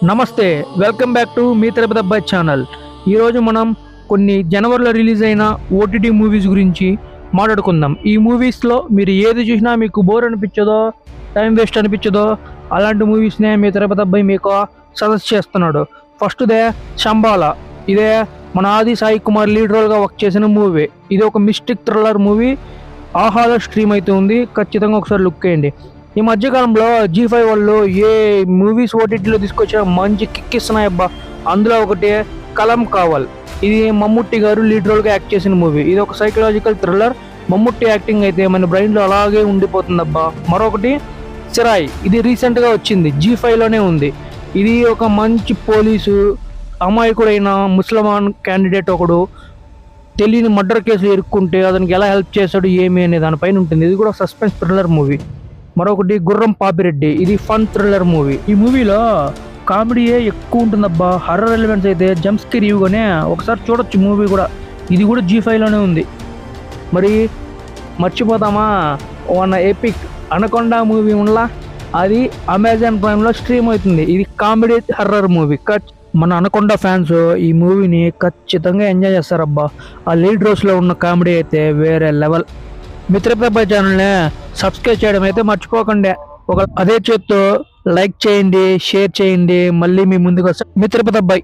నమస్తే, welcome back to me Tirupati అబ్బాయి channel. ఈరోజు మనం కొన్ని జనవరిలో రిలీజ్ అయిన ఓటీటీ మూవీస్ గురించి మాట్లాడుకుందాం. ఈ మూవీస్లో మీరు ఏది చూసినా మీకు బోర్ అనిపించదో, టైం వేస్ట్ అనిపించదో అలాంటి మూవీస్నే మీ తిరుపతి అబ్బాయి మీకు సజెస్ట్ చేస్తున్నాడు. ఫస్ట్దే శంబాల. ఇదే మన ఆది సాయి కుమార్ లీడ్ రోల్గా వర్క్ చేసిన మూవీ. ఇది ఒక మిస్టిక్ థ్రిల్లర్ మూవీ. ఆహాలో స్ట్రీమ్ అయితే ఉంది, ఖచ్చితంగా ఒకసారి లుక్ వేయండి. ఈ మధ్యకాలంలో G5 వాళ్ళు ఏ మూవీస్ ఓటీటీలో తీసుకొచ్చినా మంచి కిక్ ఇస్తున్నాయి అబ్బా. అందులో ఒకటి కలం కావల్. ఇది మమ్ముట్టి గారు లీడ్ రోల్గా యాక్ట్ చేసిన మూవీ. ఇది ఒక సైకలాజికల్ థ్రిల్లర్. మమ్ముట్టి యాక్టింగ్ అయితే మన బ్రెయిన్లో అలాగే ఉండిపోతుంది అబ్బా. మరొకటి సిరాయ్. ఇది రీసెంట్గా వచ్చింది, G5లోనే ఉంది. ఇది ఒక మంచి పోలీసు అమాయకుడైన ముస్లిమాన్ క్యాండిడేట్ ఒకడు తెలియని మర్డర్ కేసులు ఇరుక్కుంటే అతనికి ఎలా హెల్ప్ చేశాడు ఏమి అనే దానిపైన ఉంటుంది. ఇది కూడా సస్పెన్స్ థ్రిల్లర్ మూవీ. మరొకటి గుర్రం పాపిరెడ్డి. ఇది ఫన్ థ్రిల్లర్ మూవీ. ఈ మూవీలో కామెడీయే ఎక్కువ ఉంటుందబ్బా. హర్రర్ ఎలిమెంట్స్ అయితే జంప్ స్కేర్ ఇవ్వగానే ఒకసారి చూడొచ్చు మూవీ కూడా. ఇది కూడా G5లోనే ఉంది. మరి మర్చిపోతామా, వన్ ఎపిక్ అనకొండ మూవీ ఉండాల, అది అమెజాన్ ప్రైమ్లో స్ట్రీమ్ అవుతుంది. ఇది కామెడీ హర్రర్ మూవీ. మన అనకొండ ఫ్యాన్స్ ఈ మూవీని ఖచ్చితంగా ఎంజాయ్ చేస్తారబ్బా. ఆ లీడ్ రోల్స్లో ఉన్న కామెడీ అయితే వేరే లెవెల్. మీ తిరుపతి అబ్బాయి ఛానల్ని సబ్స్క్రైబ్ చేయడం అయితే మర్చిపోకండి. అదే చేత్తో లైక్ చేయండి, షేర్ చేయండి. మళ్ళీ మీ ముందుకు వస్తాం మీ తిరుపతి అబ్బాయి.